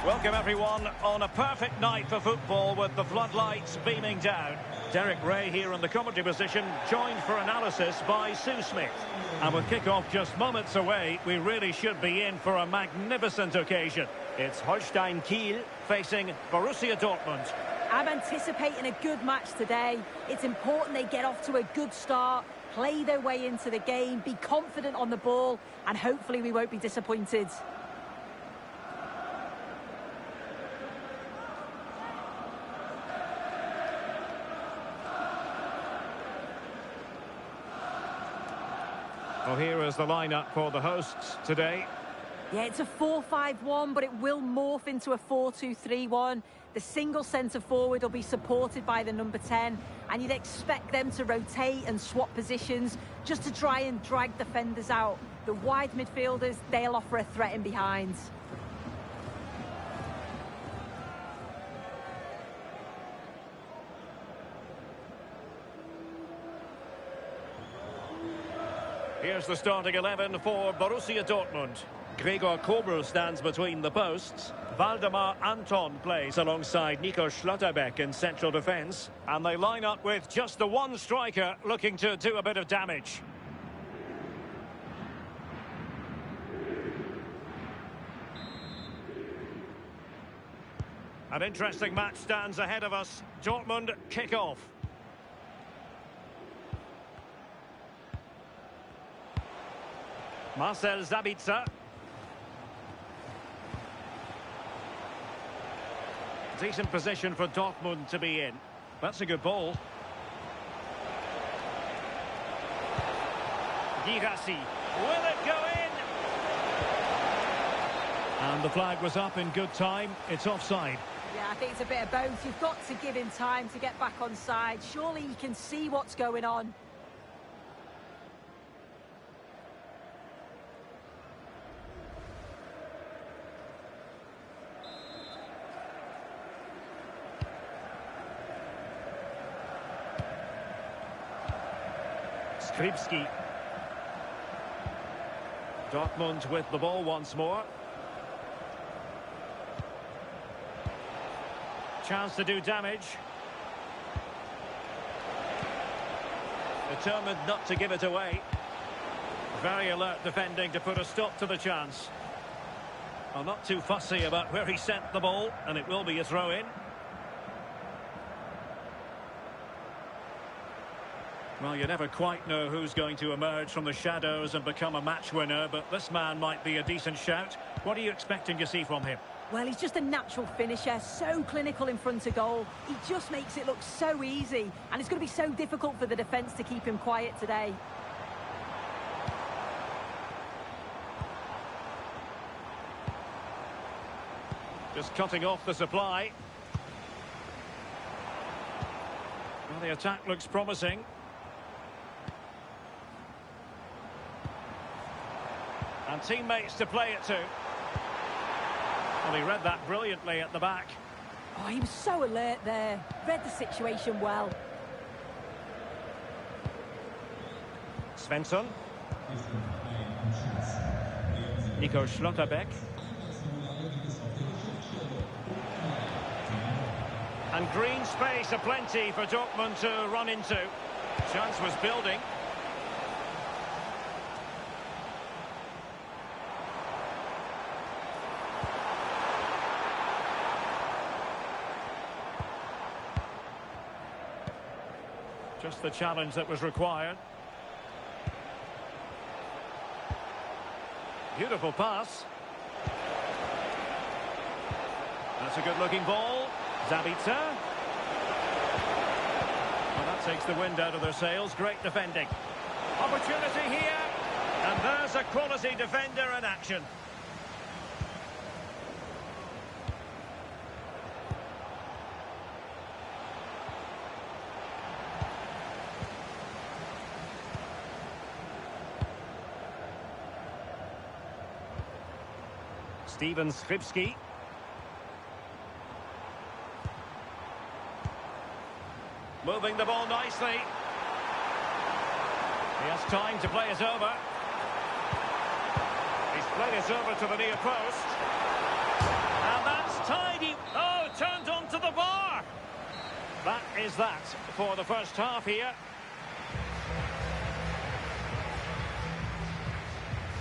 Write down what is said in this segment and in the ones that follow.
Welcome everyone on a perfect night for football with the floodlights beaming down. Derek Ray here in the commentary position, joined for analysis by Sue Smith. And with kick-off just moments away, we really should be in for a magnificent occasion. It's Holstein Kiel facing Borussia Dortmund. I'm anticipating a good match today. It's important they get off to a good start, play their way into the game, be confident on the ball, and hopefully we won't be disappointed. Well, here is the lineup for the hosts today. Yeah, it's a 4-5-1, but it will morph into a 4-2-3-1. The single centre-forward will be supported by the number 10, and you'd expect them to rotate and swap positions just to try and drag defenders out. The wide midfielders, they'll offer a threat in behind. Here's the starting 11 for Borussia Dortmund. Gregor Kobel stands between the posts. Waldemar Anton plays alongside Nico Schlotterbeck in central defence. And they line up with just the one striker looking to do a bit of damage. An interesting match stands ahead of us. Dortmund kick off. Marcel Sabitzer. Decent position for Dortmund to be in. That's a good ball. Girassi. Will it go in? And the flag was up in good time. It's offside. Yeah, I think it's a bit of both. You've got to give him time to get back on side. Surely he can see what's going on. Skripski. Dortmund with the ball once more. Chance to do damage. Determined not to give it away. Very alert defending to put a stop to the chance. Well, not too fussy about where he sent the ball, and it will be a throw-in. Well, you never quite know who's going to emerge from the shadows and become a match winner, but this man might be a decent shout. What are you expecting to see from him? Well, he's just a natural finisher, so clinical in front of goal. He just makes it look so easy, and it's going to be so difficult for the defence to keep him quiet today. Just cutting off the supply. Well, the attack looks promising. And teammates to play it to. Well, he read that brilliantly at the back. Oh, he was so alert there. Read the situation well. Svensson. Nico Schlotterbeck. And green space aplenty for Dortmund to run into. Chance was building. Just the challenge that was required. Beautiful pass. That's a good-looking ball. Sabitzer. Well, that takes the wind out of their sails. Great defending. Opportunity here. And there's a quality defender in action. Steven Skripski. Moving the ball nicely. He has time to play it over. He's played it over to the near post. And that's That is that for the first half here.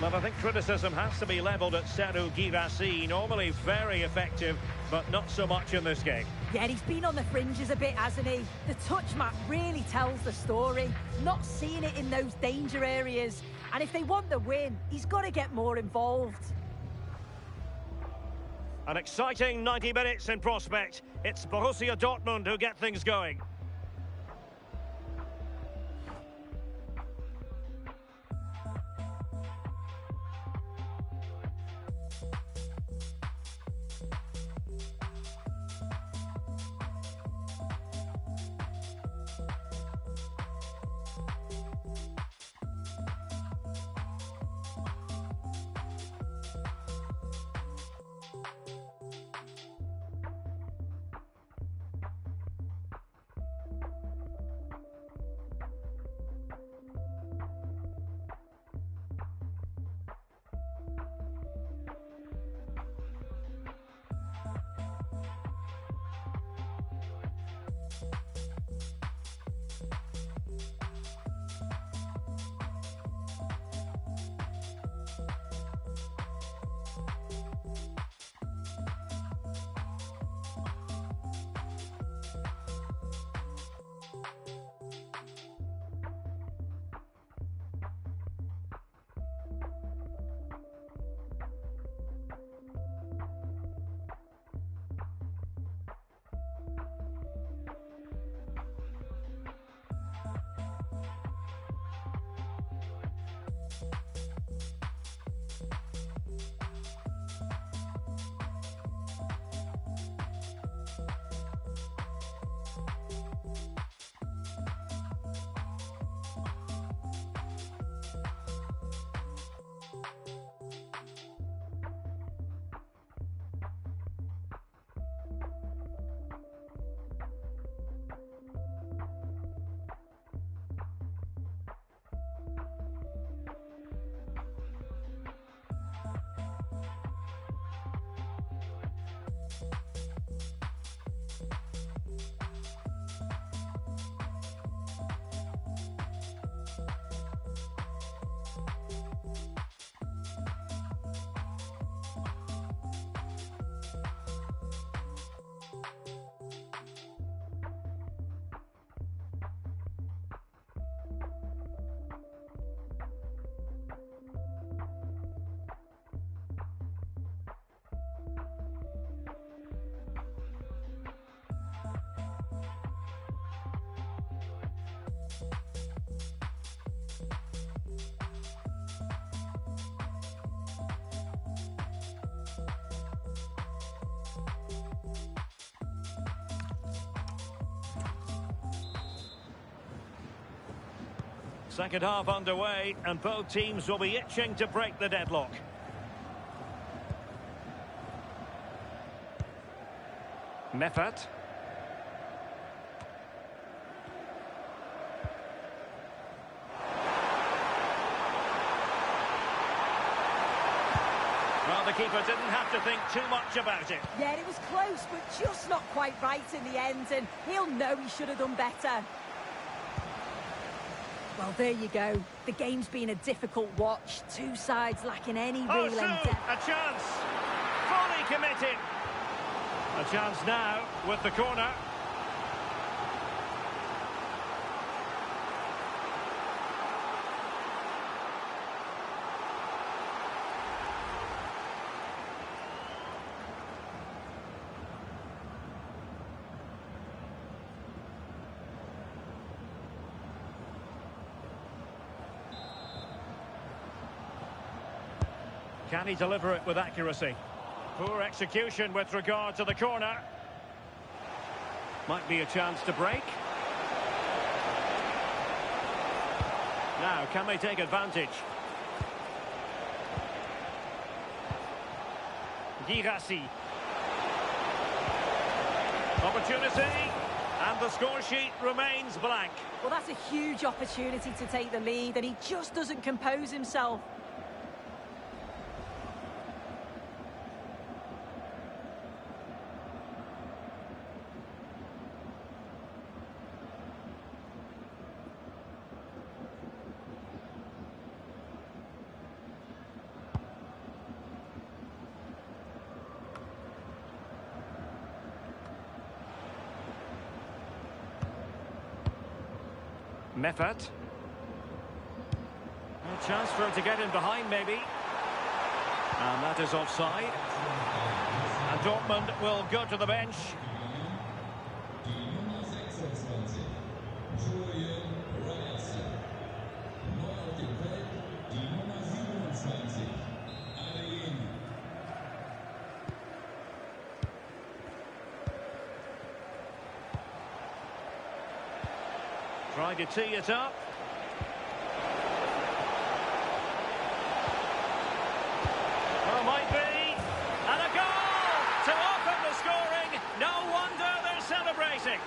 Well, I think criticism has to be levelled at Serhou Guirassy. Normally very effective, but not so much in this game. Yeah, he's been on the fringes a bit, hasn't he? The touch map really tells the story. Not seeing it in those danger areas. And if they want the win, he's got to get more involved. An exciting 90 minutes in prospect. It's Borussia Dortmund who get things going. Second half underway, and both teams will be itching to break the deadlock. Meffert. Well, the keeper didn't have to think too much about it. Yeah, it was close, but just not quite right in the end, and he'll know he should have done better. Well, there you go. The game's been a difficult watch. Two sides lacking any real in-depth. A chance. Fully committed. A chance now with the corner. Can he deliver it with accuracy? Poor execution with regard to the corner. Might be a chance to break. Now, can they take advantage? Guirassy. Opportunity. And the score sheet remains blank. Well, that's a huge opportunity to take the lead, and he just doesn't compose himself. Meffert. A chance for him to get in behind, maybe. And that is offside. And Dortmund will go to the bench. Trying to tee it up. Well, might be. And a goal to open the scoring. No wonder they're celebrating.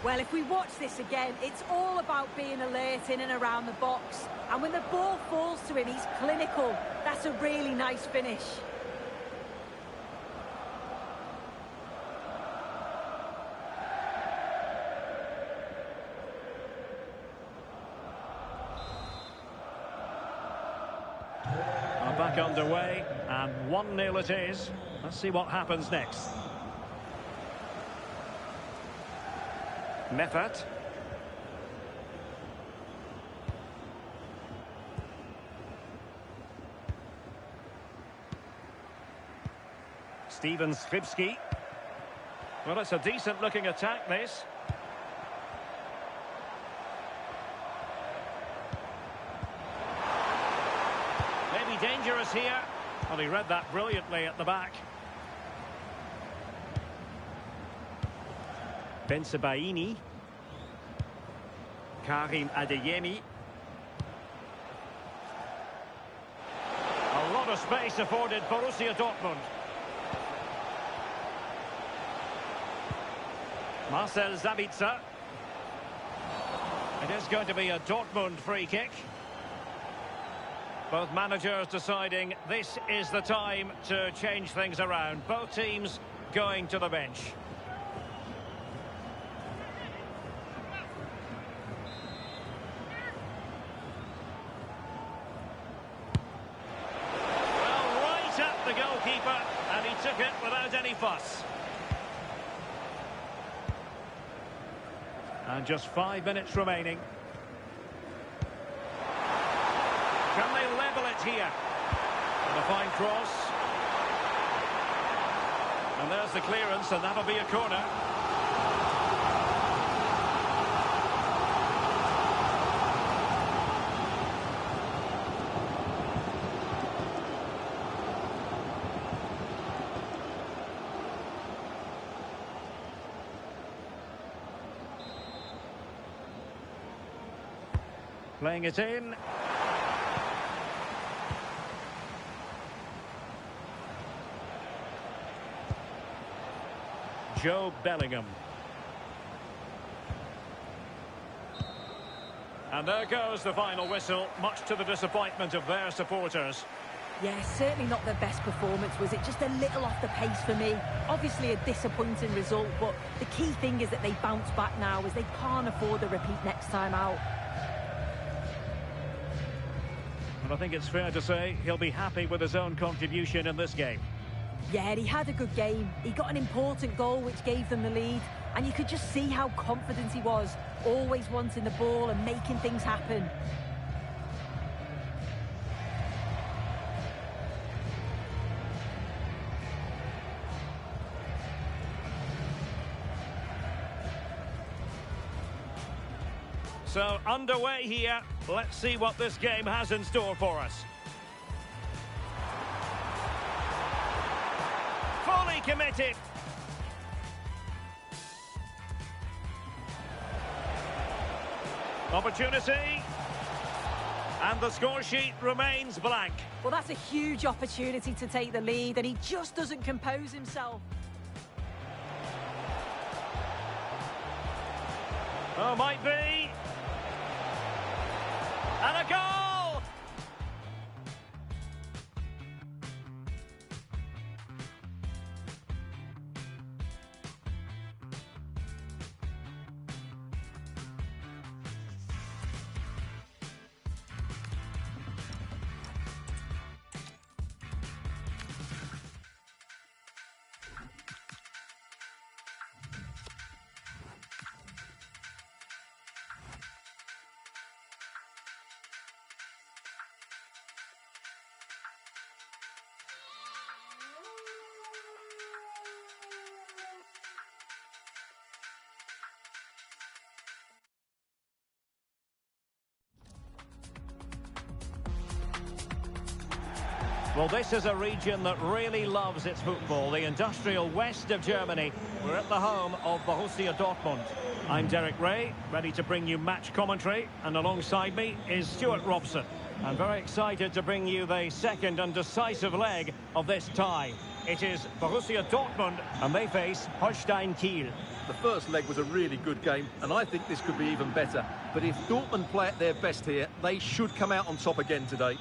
Well, if we watch this again, it's all about being alert in and around the box. And when the ball falls to him, he's clinical. That's a really nice finish. Back underway, and 1-0 it is. Let's see what happens next. Meffert. Steven Skripski. Well, it's a decent-looking attack, this. Dangerous here. Well, he read that brilliantly at the back. Bensebaini. Karim Adeyemi. A lot of space afforded Borussia Dortmund. Marcel Sabitzer. It is going to be a Dortmund free kick. Both managers deciding this is the time to change things around. Both teams going to the bench. Well, right at the goalkeeper, and he took it without any fuss. And just 5 minutes remaining. Can they level it here? And a fine cross. And there's the clearance, and that'll be a corner. Playing it in. Joe Bellingham. And there goes the final whistle, much to the disappointment of their supporters. Yeah, certainly not their best performance, was it? Just a little off the pace for me. Obviously a disappointing result, but the key thing is that they bounce back now, as they can't afford a repeat next time out. And I think it's fair to say he'll be happy with his own contribution in this game. Yeah, he had a good game. He got an important goal which gave them the lead, and you could just see how confident he was, always wanting the ball and making things happen. So underway here. Let's see what this game has in store for us. Fully committed. Opportunity. And the score sheet remains blank. Well, that's a huge opportunity to take the lead, and he just doesn't compose himself. Oh, might be. And a goal! Well, this is a region that really loves its football, the industrial west of Germany. We're at the home of Borussia Dortmund. I'm Derek Ray, ready to bring you match commentary, and alongside me is Stuart Robson. I'm very excited to bring you the second and decisive leg of this tie. It is Borussia Dortmund, and they face Holstein Kiel. The first leg was a really good game, and I think this could be even better. But if Dortmund play at their best here, they should come out on top again today.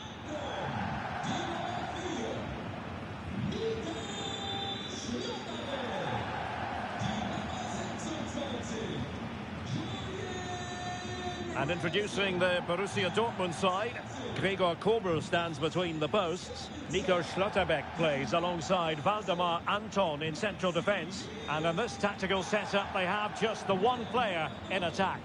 And introducing the Borussia Dortmund side, Gregor Kobel stands between the posts. Nico Schlotterbeck plays alongside Waldemar Anton in central defence. And in this tactical setup, they have just the one player in attack.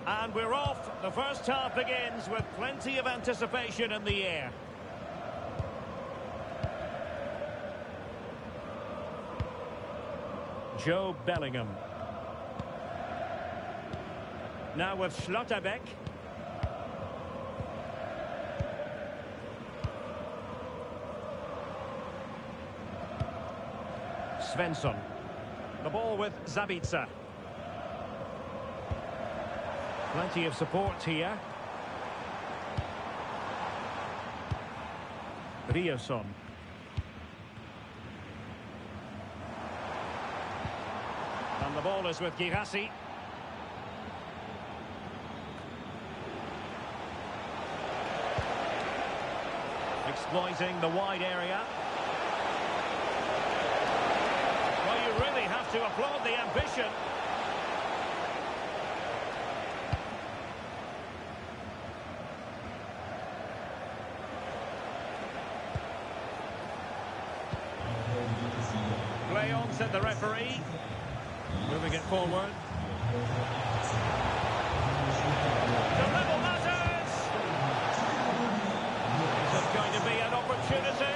And we're off. The first half begins with plenty of anticipation in the air. Joe Bellingham. Now with Schlotterbeck. Svensson. The ball with Zabitzer. Plenty of support here. Ryerson. And the ball is with Girassi. Exploiting the wide area. Well, you really have to applaud the ambition. Play on, said the referee. Moving it forward. To level matters! This is going to be an opportunity.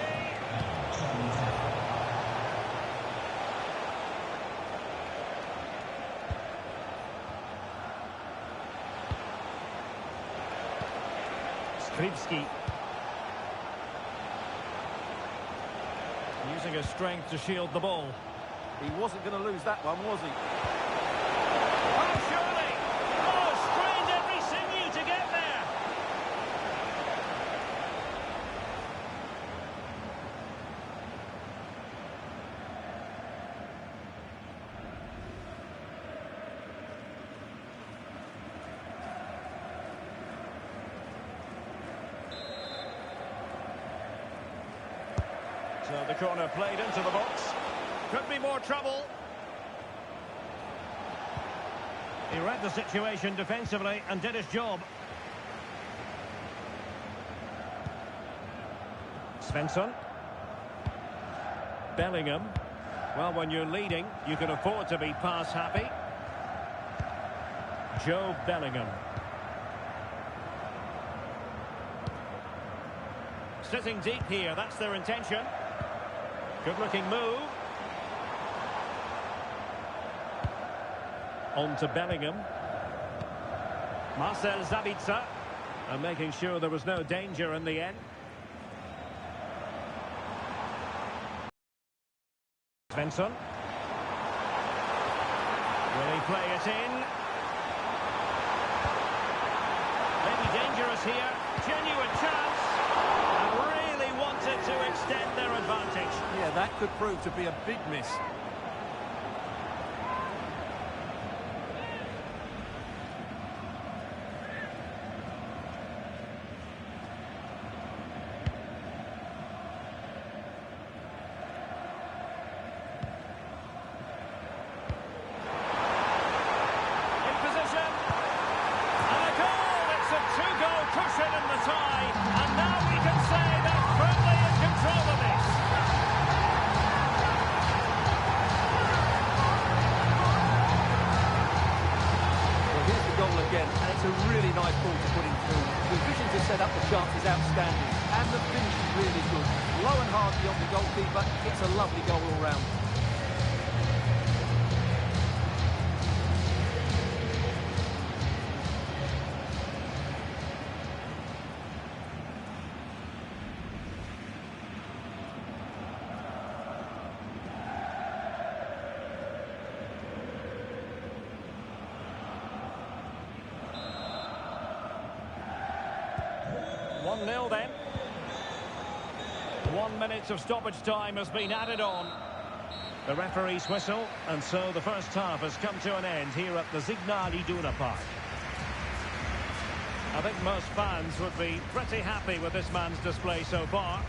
Skripski. Using his strength to shield the ball. He wasn't going to lose that one, was he? Oh, surely! Oh, strained every sinew to get there! So the corner played into the box. Could be more trouble. He read the situation defensively and did his job. Svensson. Bellingham. Well, when you're leading, you can afford to be pass happy. Joe Bellingham. Sitting deep here, that's their intention. Good-looking move. On to Bellingham. Marcel Zabitzer. And making sure there was no danger in the end. Svensson. Will he play it in? Maybe dangerous here. Genuine chance. And really wanted to extend their advantage. Yeah, that could prove to be a big miss. Cushion in the tie, and now we can say they're firmly in control of this. Well, here's the goal again, and it's a really nice ball to put in through. The vision to set up the chance is outstanding, and the finish is really good. Low and hard beyond the goalkeeper, it's a lovely goal all round. 1-0 then. 1 minute of stoppage time has been added on. The referee's whistle, and so the first half has come to an end here at the Signal Iduna Park. I think most fans would be pretty happy with this man's display so far.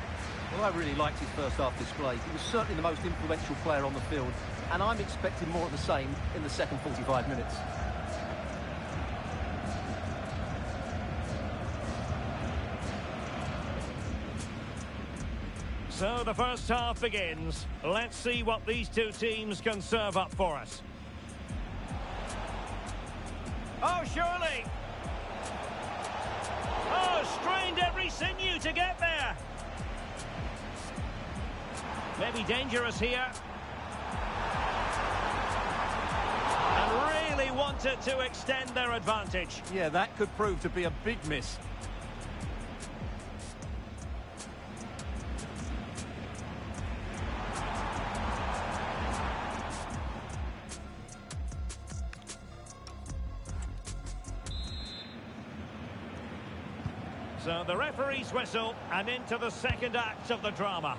Well, I really liked his first half display. He was certainly the most influential player on the field, and I'm expecting more of the same in the second 45 minutes. So the first half begins. Let's see what these two teams can serve up for us. Oh, surely! Oh, strained every sinew to get there. Maybe dangerous here. And really wanted to extend their advantage. Yeah, that could prove to be a big miss. So the referee's whistle, and into the second act of the drama.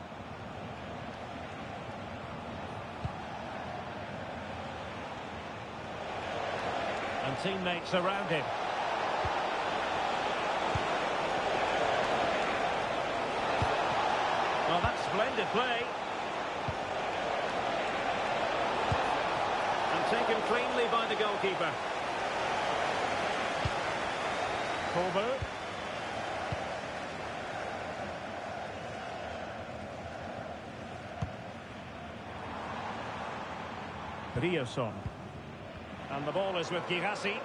And teammates around him. Well, that's splendid play. And taken cleanly by the goalkeeper. Kobu. Rioson. And the ball is with Girassi.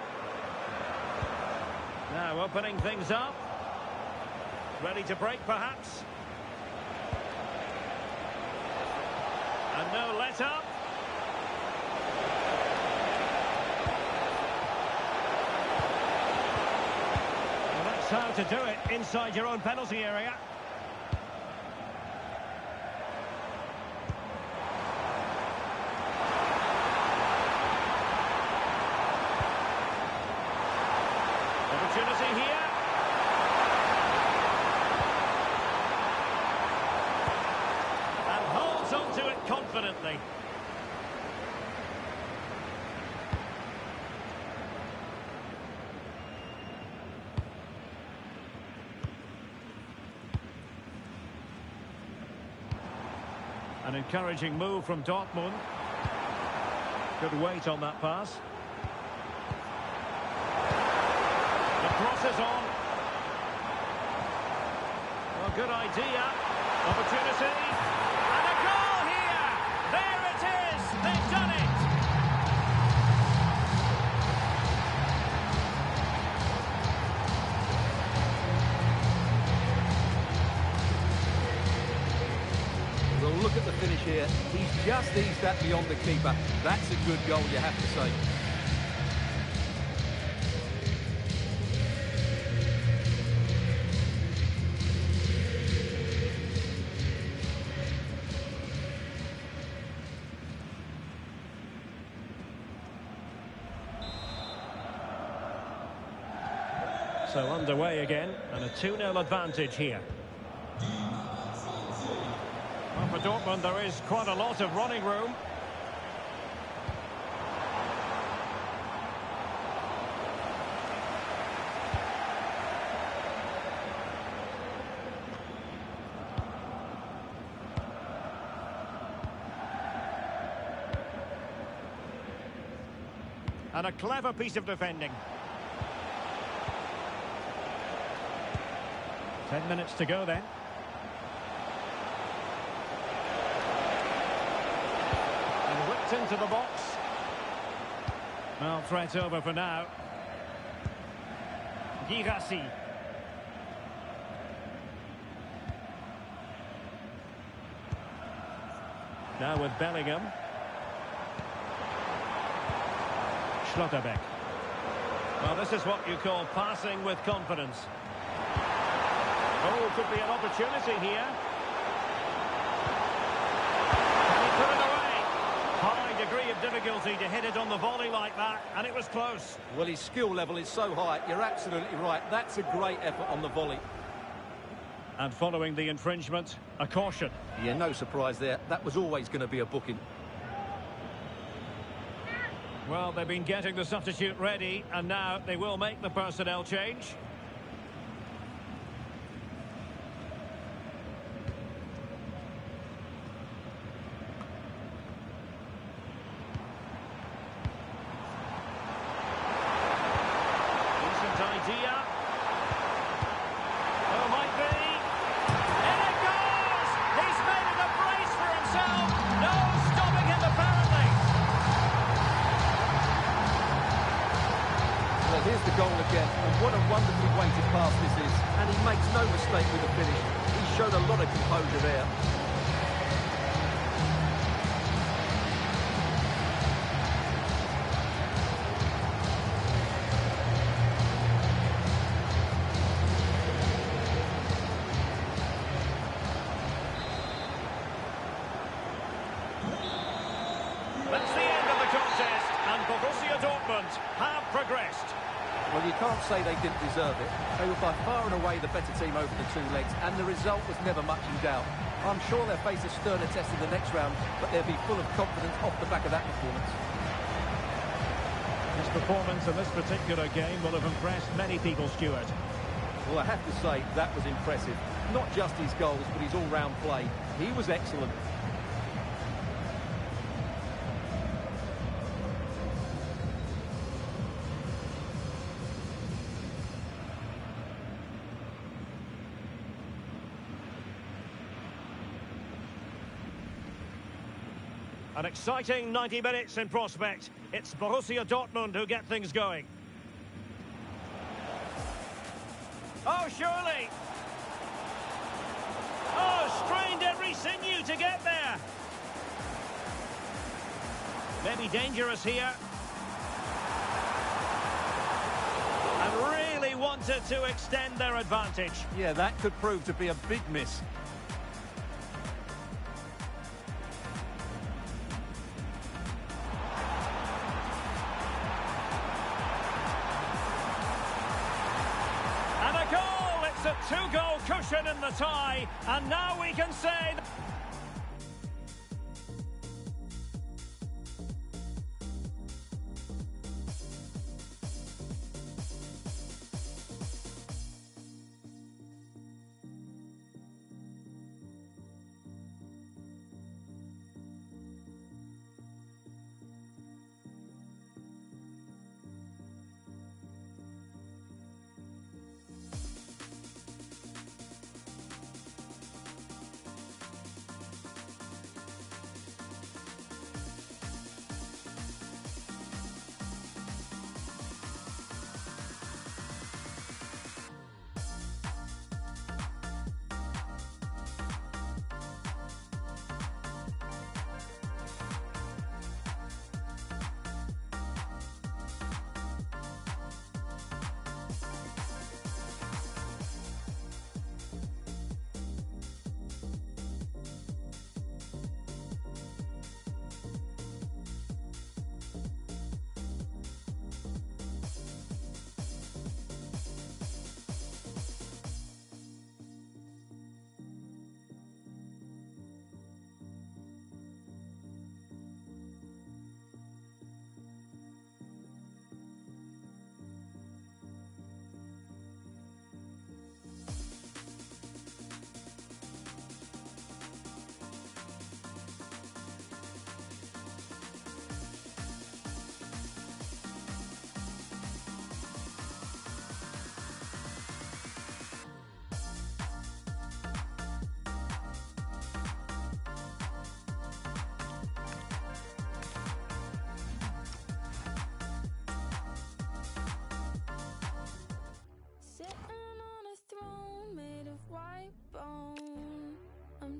Now opening things up. Ready to break, perhaps. And no let-up. Well, that's how to do it inside your own penalty area. Opportunity here. And holds on to it confidently. An encouraging move from Dortmund. Good weight on that pass. Crosses on. Well, good idea. Opportunity. And a goal here. There it is. They've done it. Well, look at the finish here. He's just eased that beyond the keeper. That's a good goal, you have to say. So underway again, and a 2-0 advantage here. Well, for Dortmund, there is quite a lot of running room. And a clever piece of defending. 10 minutes to go then. And whipped into the box. Well, threat over for now. Girassi. Now with Bellingham. Schlotterbeck. Well, this is what you call passing with confidence. Oh, could be an opportunity here. Can he put it away? High degree of difficulty to hit it on the volley like that, and it was close. Well, his skill level is so high, you're absolutely right. That's a great effort on the volley. And following the infringement, a caution. Yeah, no surprise there. That was always going to be a booking. Well, they've been getting the substitute ready, and now they will make the personnel change. Decent idea. Oh, might be. In it goes! He's made it a brace for himself. No stopping him, apparently. Well, here's the goal again, and what a wonderfully weighted pass this is. And he makes no mistake with the finish. He showed a lot of composure there. That's the end of the contest, and Borussia Dortmund have progressed. Well, you can't say they didn't deserve it. They were by far and away the better team over the two legs, and the result was never much in doubt. I'm sure they'll face a sterner test in the next round, but they'll be full of confidence off the back of that performance. His performance in this particular game will have impressed many people, Stuart. Well, I have to say, that was impressive. Not just his goals, but his all-round play. He was excellent. An exciting 90 minutes in prospect. It's Borussia Dortmund who get things going. Oh, surely! Oh, strained every sinew to get there. Maybe dangerous here. And really wanted to extend their advantage. Yeah, that could prove to be a big miss. And a goal! It's a two-goal cushion in the tie. And now we can say...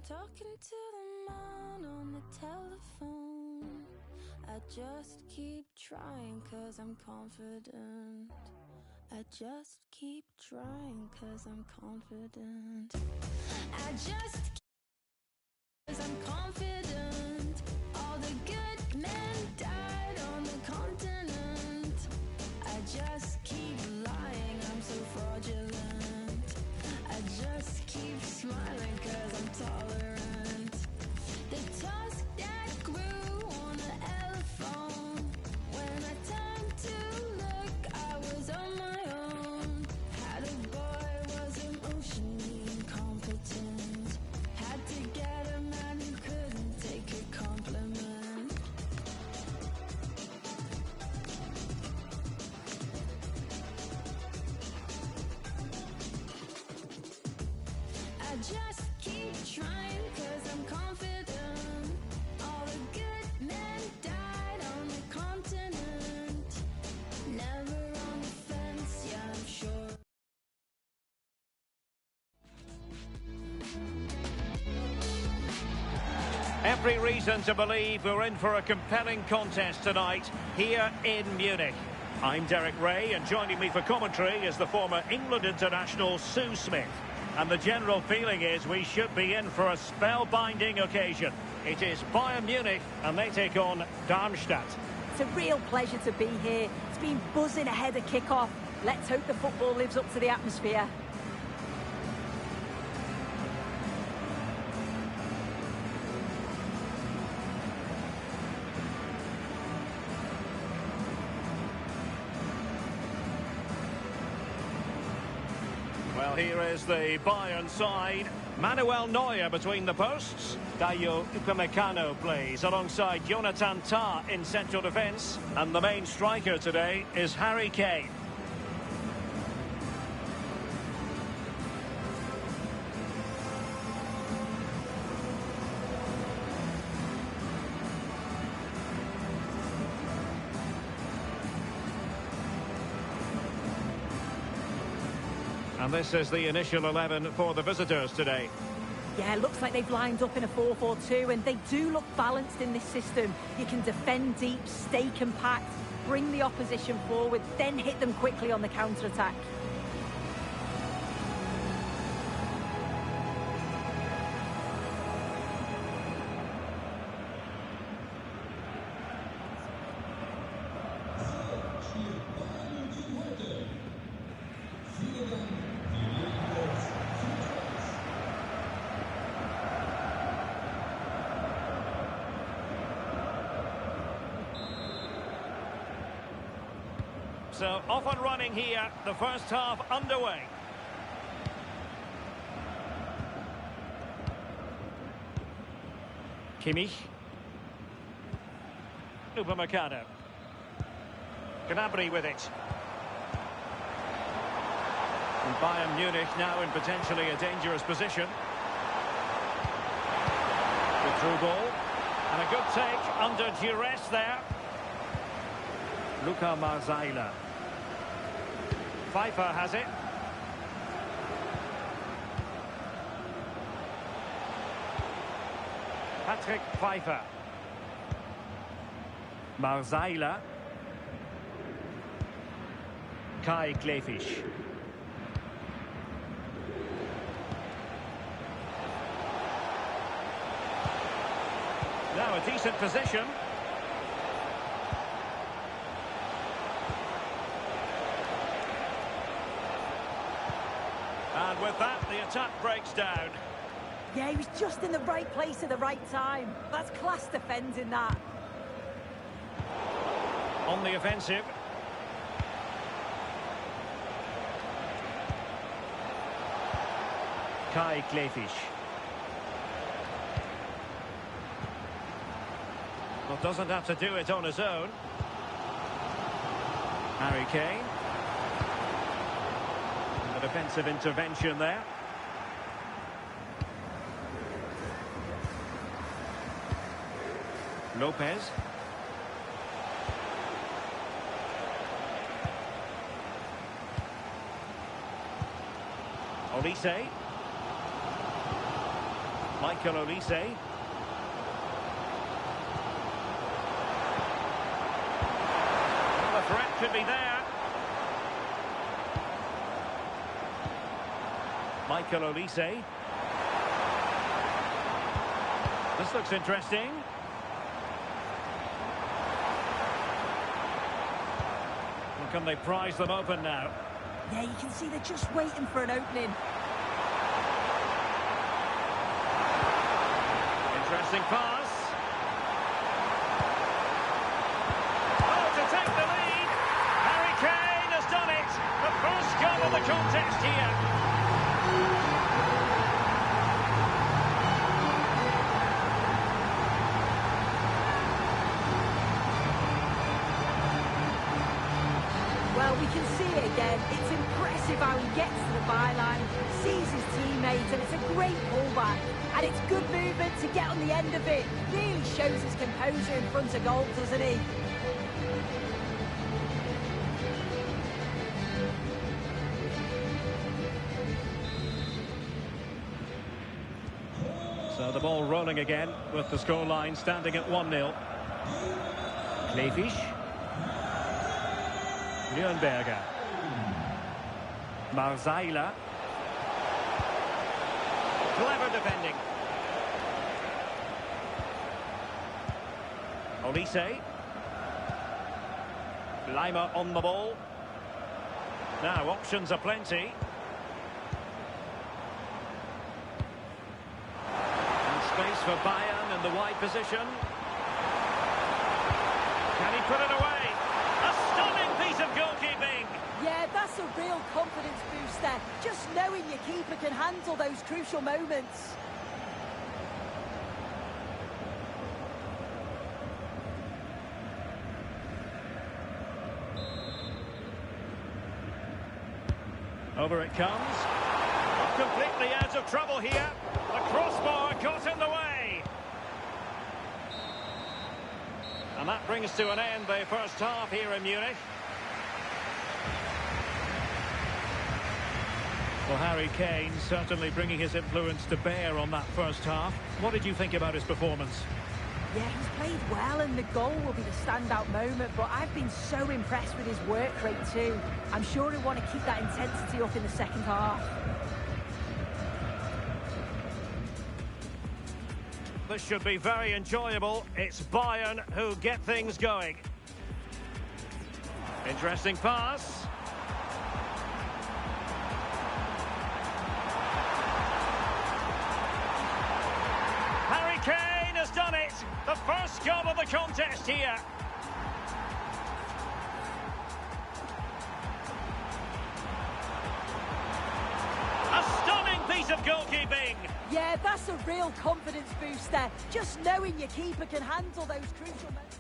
Talking to the man on the telephone. I just keep trying 'cause I'm confident. I just keep trying 'cause I'm confident. I just keep 'cause I'm confident. All the good men died on the continent. I just keep lying, I'm so fraudulent. I just keep I just keep trying cause I'm confident. All the good men died on the continent. Never on the fence, yeah, I'm sure. Every reason to believe we're in for a compelling contest tonight here in Munich. I'm Derek Ray, and joining me for commentary is the former England international Sue Smith. And the general feeling is we should be in for a spellbinding occasion. It is Bayern Munich, and they take on Darmstadt. It's a real pleasure to be here. It's been buzzing ahead of kick-off. Let's hope the football lives up to the atmosphere. Well, here is the Bayern side. Manuel Neuer between the posts. Dayo Upamecano plays alongside Jonathan Tah in central defence. And the main striker today is Harry Kane. And this is the initial 11 for the visitors today. Yeah, looks like they've lined up in a 4-4-2, and they do look balanced in this system. You can defend deep, stay compact, bring the opposition forward, then hit them quickly on the counter-attack. So off and running here, the first half underway. Kimmich. Upamecano. Gnabry with it. And Bayern Munich now in potentially a dangerous position. The through ball. And a good take under duress there. Luka Marzailer. Pfeiffer has it. Patrick Pfeiffer. Marzailer. Kai Klefisch. Now a decent position. And with that, the attack breaks down. Yeah, he was just in the right place at the right time. That's class defending, that. On the offensive. Kai Klefisch. Well, doesn't have to do it on his own. Harry Kane. A defensive intervention there. Lopez. Olise. Michael Olise. Well, the threat could be there. Michael Olise. This looks interesting. Well, can they prise them open now? Yeah, you can see they're just waiting for an opening. Interesting pass. Oh, to take the lead. Harry Kane has done it. The first goal of the contest here. Well, we can see it again. It's impressive how he gets to the byline, sees his teammates, and it's a great pullback. And it's good movement to get on the end of it. Really shows his composure in front of goal, doesn't he? So the ball rolling again with the scoreline standing at 1-0. Klefisch. Nürnberger. Marzaila. Clever defending. Olise. Lima on the ball. Now options are plenty. And space for Bayern in the wide position. Can he put it away? A stunning piece of goalkeeping. Yeah, that's a real confidence booster. Just knowing your keeper can handle those crucial moments. Over it comes. Not completely out of trouble here. The crossbar got in the way. And that brings to an end the first half here in Munich. Well, Harry Kane certainly bringing his influence to bear on that first half. What did you think about his performance? Yeah, he's played well and the goal will be the standout moment, but I've been so impressed with his work rate too. I'm sure he'll want to keep that intensity up in the second half. This should be very enjoyable. It's Bayern who get things going. Interesting pass. Harry Kane has done it. The first goal of the contest here. A stunning piece of goalkeeping. Yeah, that's a real confidence booster. Just knowing your keeper can handle those crucial moments.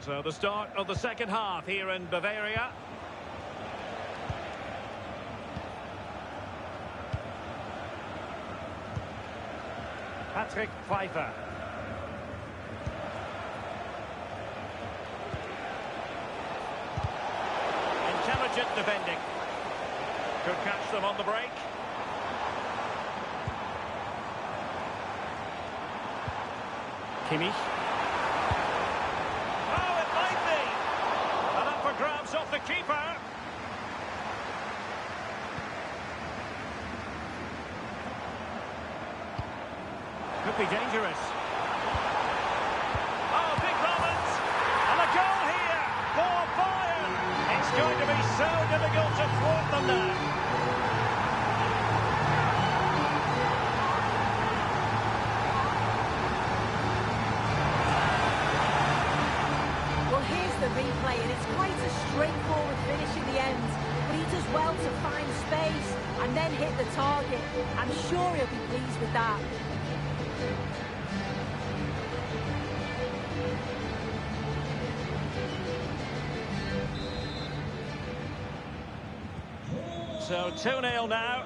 So the start of the second half here in Bavaria. Patrick Pfeiffer. Intelligent defending. Could catch them on the break. Kimmich. Oh, it might be. And up for grabs off the keeper. Could be dangerous. Oh, big moment. And a goal here for Bayern. It's going to be so difficult to thwart them now. replay, and it's quite a straightforward finish in the end. But he does well to find space and then hit the target. I'm sure he'll be pleased with that. So 2-0 now.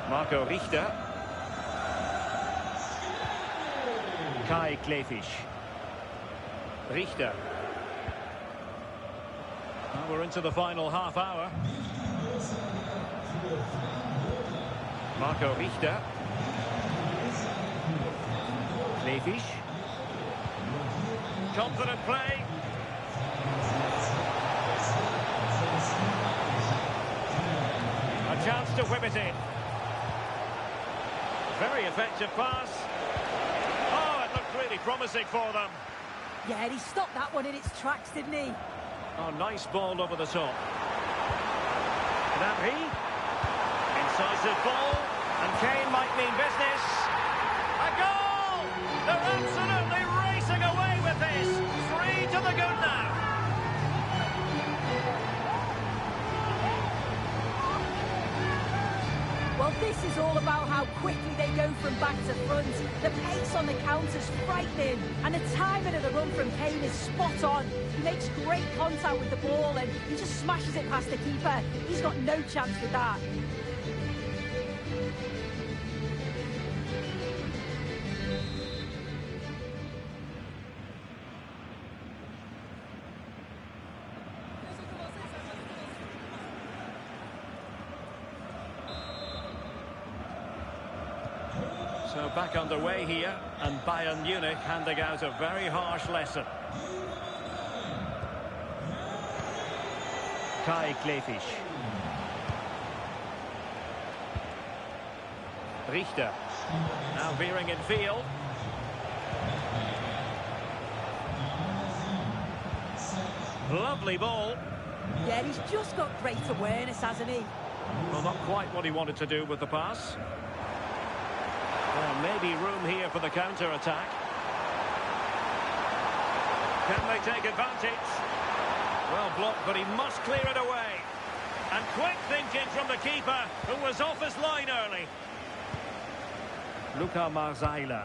Marco Richter. Kai Klefisch. Richter. Well, we're into the final half hour. Marco Richter. Klefisch. Confident play. A chance to whip it in. Very effective pass. Oh, it looked really promising for them. Yeah, and he stopped that one in its tracks, didn't he? Oh, nice ball over the top. Gnabry. Incisive ball. And Kane might mean business. A goal! They're absolutely racing away with this. 3 to the good now. Well, this is all about how quickly they go from back to front. The pace on the counter's frightening, and the timing of the run from Kane is spot on. He makes great contact with the ball, and he just smashes it past the keeper. He's got no chance with that. So back underway here, and Bayern Munich handing out a very harsh lesson. Kai Klefisch. Richter. Now veering in field. Lovely ball. Yeah, he's just got great awareness, hasn't he? Well, not quite what he wanted to do with the pass. Well, maybe room here for the counter-attack. Can they take advantage? Well blocked, but he must clear it away. And quick thinking from the keeper, who was off his line early. Luka Marzailer.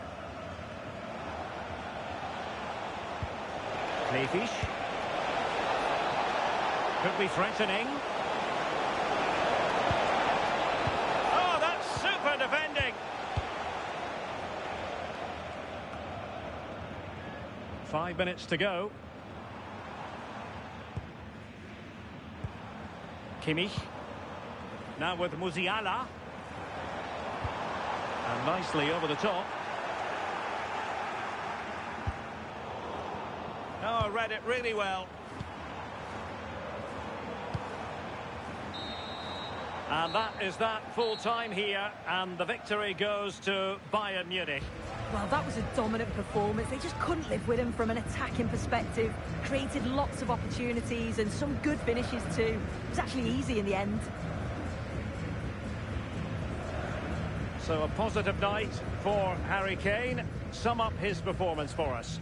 Klefisch. Could be threatening. Oh, that's super defending. 5 minutes to go. Kimmich. Now with Musiala. And nicely over the top. Oh, read it really well. And that is that full time here, and the victory goes to Bayern Munich. Well, that was a dominant performance. They just couldn't live with him from an attacking perspective. Created lots of opportunities and some good finishes too. It was actually easy in the end. So a positive night for Harry Kane. Sum up his performance for us.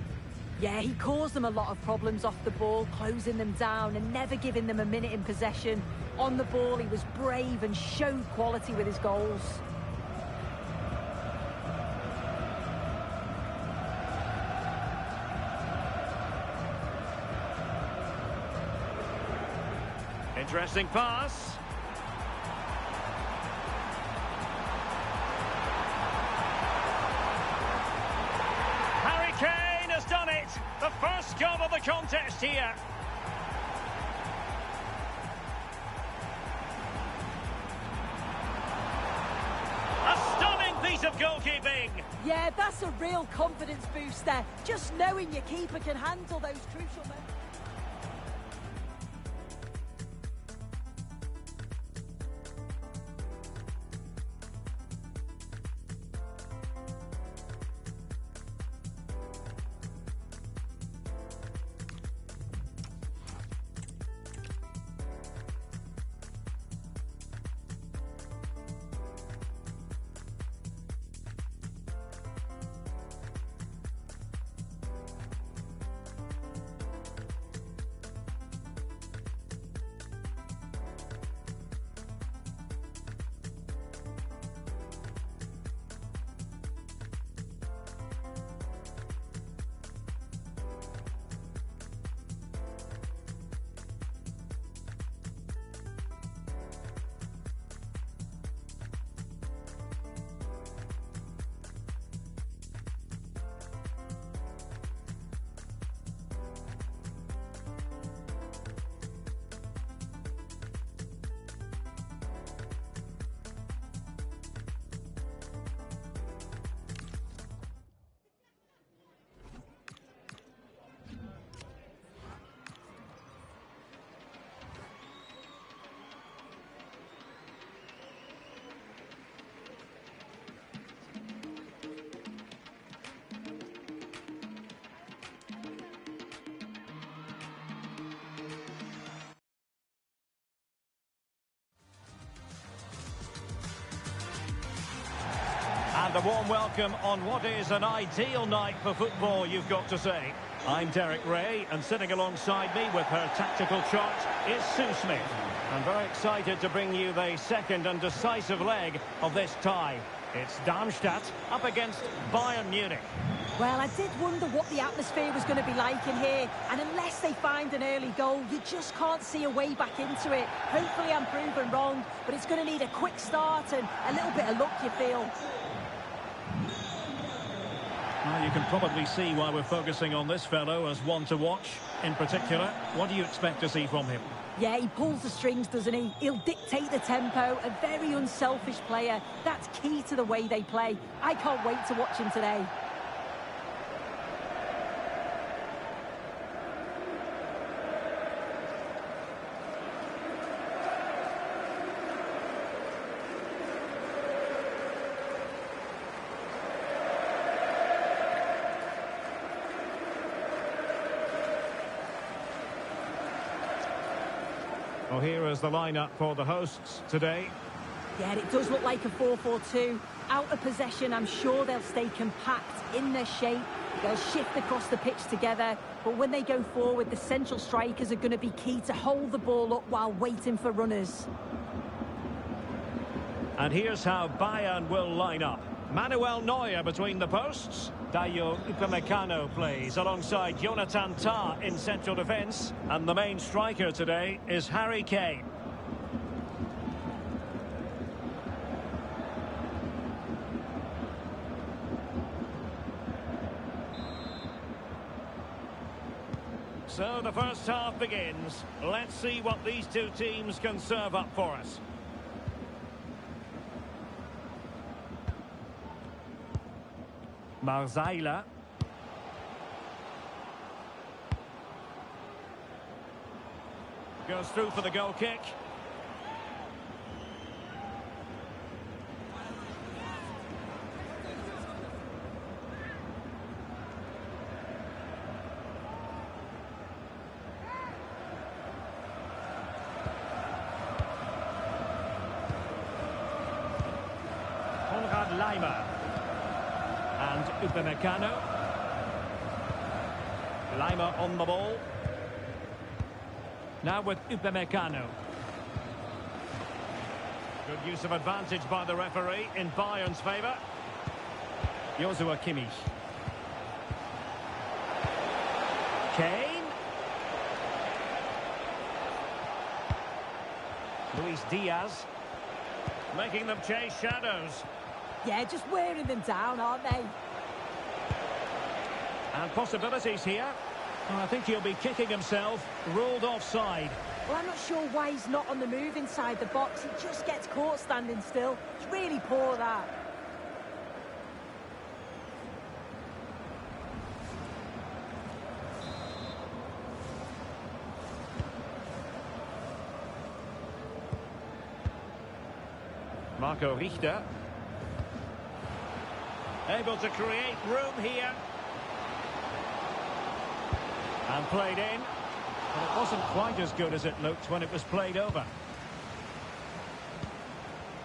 Yeah, he caused them a lot of problems off the ball, closing them down and never giving them a minute in possession. On the ball, he was brave and showed quality with his goals. Interesting pass. Harry Kane has done it. The first goal of the contest here. A stunning piece of goalkeeping. Yeah, that's a real confidence booster. Just knowing your keeper can handle those crucial moments. And a warm welcome on what is an ideal night for football, you've got to say. I'm Derek Ray, and sitting alongside me with her tactical chart is Sue Smith. I'm very excited to bring you the second and decisive leg of this tie. It's Darmstadt up against Bayern Munich. Well, I did wonder what the atmosphere was going to be like in here, and unless they find an early goal, you just can't see a way back into it. Hopefully I'm proven wrong, but it's going to need a quick start and a little bit of luck, you feel. Well, you can probably see why we're focusing on this fellow as one to watch. In particular, what do you expect to see from him? Yeah, he pulls the strings, doesn't he? He'll dictate the tempo, a very unselfish player. That's key to the way they play. I can't wait to watch him today. Well, here is the lineup for the hosts today. Yeah, it does look like a 4-4-2. Out of possession, I'm sure they'll stay compact in their shape. They'll shift across the pitch together. But when they go forward, the central strikers are going to be key to hold the ball up while waiting for runners. And here's how Bayern will line up. Manuel Neuer between the posts. Dayo Upamecano plays alongside Jonathan Tah in central defence. And the main striker today is Harry Kane. So the first half begins. Let's see what these two teams can serve up for us. Marzaila. Goes through for the goal kick. Konrad Laimer. And Upamecano. Laimer on the ball. Now with Upamecano. Good use of advantage by the referee in Bayern's favour. Joshua Kimmich. Kane. Luis Diaz. Making them chase shadows. Yeah, just wearing them down, aren't they? And possibilities here. Well, I think he'll be kicking himself. Ruled offside. Well, I'm not sure why he's not on the move inside the box. He just gets caught standing still. It's really poor, that. Marco Richter. Able to create room here. And played in. But it wasn't quite as good as it looked when it was played over.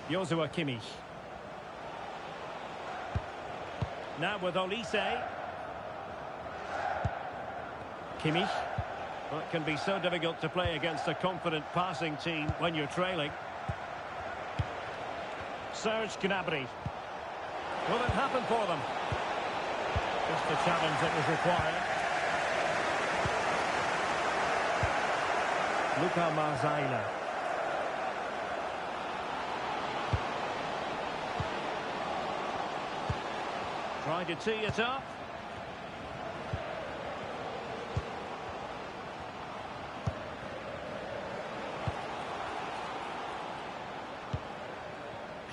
Joshua Kimmich. Now with Olise. Kimmich. Well, it can be so difficult to play against a confident passing team when you're trailing. Serge Gnabry. Will it happen for them? Just the challenge that was required. Luka Marzaila. Trying to tee it up.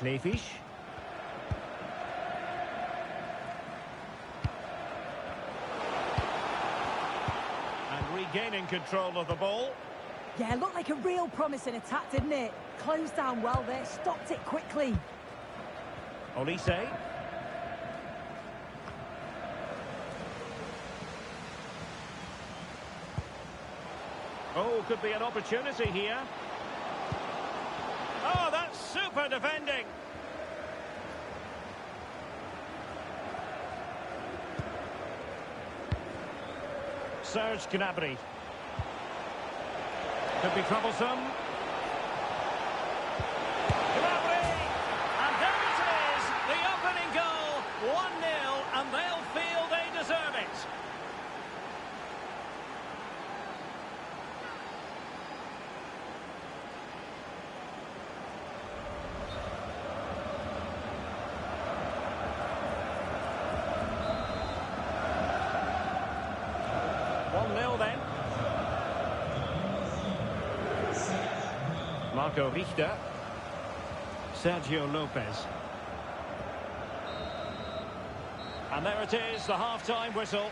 Klefisch. And regaining control of the ball. Yeah, looked like a real promising attack, didn't it? Closed down well there, stopped it quickly. Olise. Oh, could be an opportunity here. Oh, that's super defending. Serge Gnabry. Could be troublesome. Gnabry! And there it is! The opening goal! 1-0, and they'll feel they deserve it. Then. Marco Richter. Sergio Lopez. And there it is, the half-time whistle.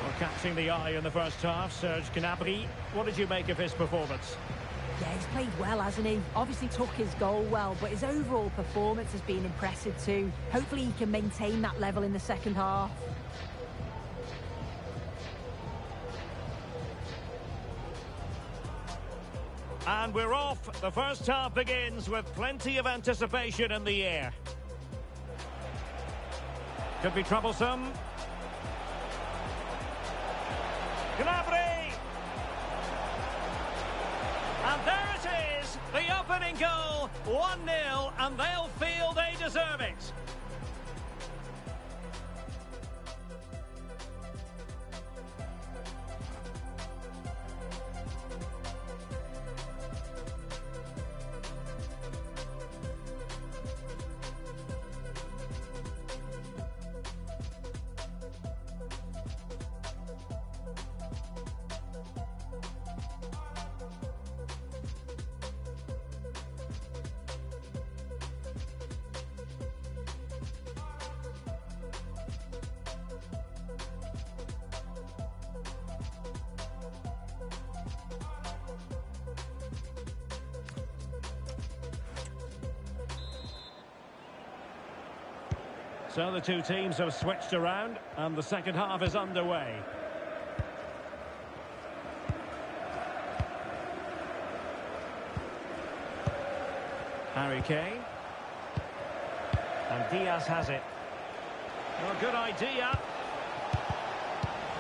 Well, catching the eye in the first half, Serge Gnabry. What did you make of his performance? Yeah, he's played well, hasn't he? Obviously took his goal well, but his overall performance has been impressive too. Hopefully he can maintain that level in the second half. And we're off. The first half begins with plenty of anticipation in the air. Could be troublesome. Gnabry! And there it is, the opening goal, 1-0, and they'll feel they deserve it. So the two teams have switched around and the second half is underway. Harry Kane. And Diaz has it. Well, good idea.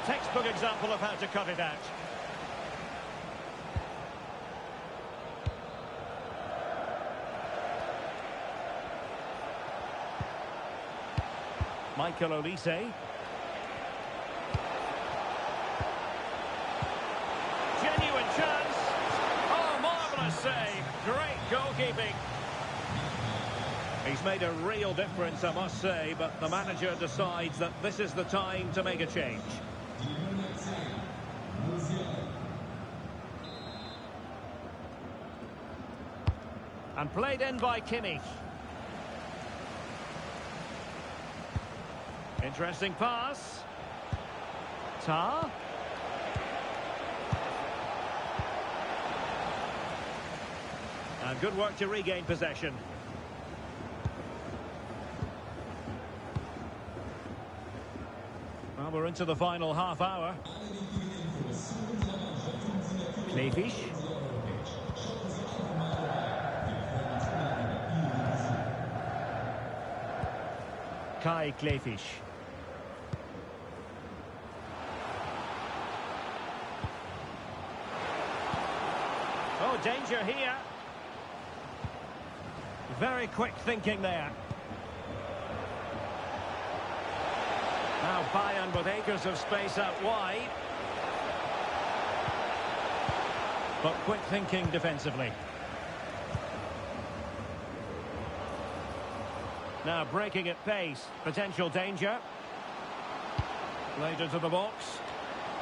Textbook example of how to cut it out. Michael Olise. Genuine chance. Oh, marvellous save. Great goalkeeping. He's made a real difference, I must say, but the manager decides that this is the time to make a change. And played in by Kimmich. Interesting pass. Tar. And good work to regain possession. Well, we're into the final half hour. Klefisch. Kai Klefisch. Oh, danger here. Very quick thinking there. Now Bayern with acres of space out wide. But quick thinking defensively. Now breaking at pace. Potential danger. Played into the box.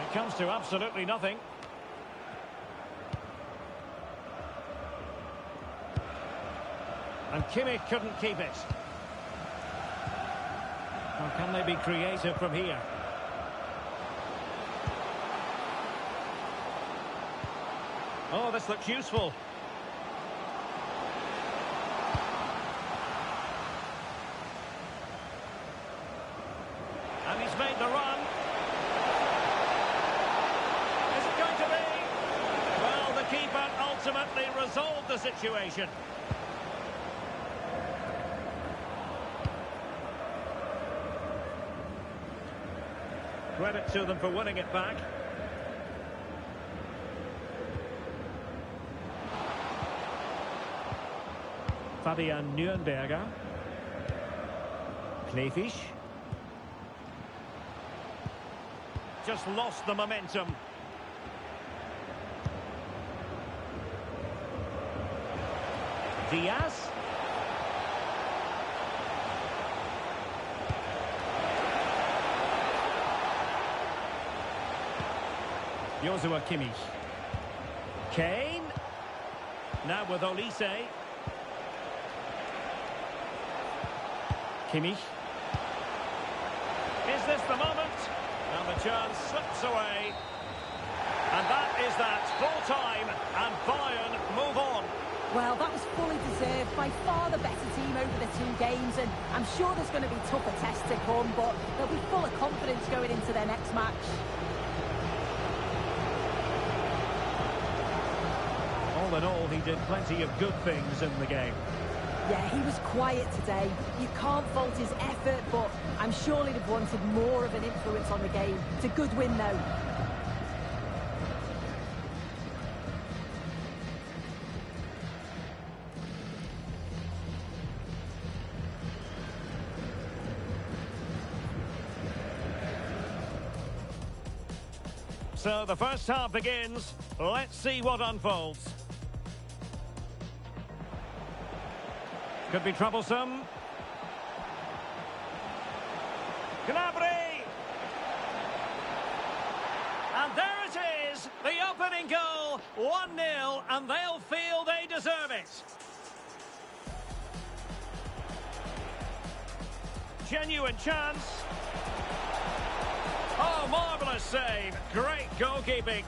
It comes to absolutely nothing. And Kimmich couldn't keep it. Or can they be creative from here? Oh, this looks useful. And he's made the run. Is it going to be? Well, the keeper ultimately resolved the situation. Credit to them for winning it back. Fabian Nürnberger. Klefisch. Just lost the momentum. Diaz. Joshua Kimmich. Kane. Now with Olise. Kimmich. Is this the moment? And the chance slips away. And that is that. Full time. And Bayern move on. Well, that was fully deserved. By far the better team over the two games. And I'm sure there's going to be tougher tests to come. But they'll be full of confidence going into their next match. All in all, he did plenty of good things in the game. Yeah, he was quiet today. You can't fault his effort, but I'm sure he'd have wanted more of an influence on the game. It's a good win, though. So the first half begins. Let's see what unfolds. Could be troublesome. Gnabry! And there it is, the opening goal, 1-0, and they'll feel they deserve it. Genuine chance. Oh, marvellous save. Great goalkeeping.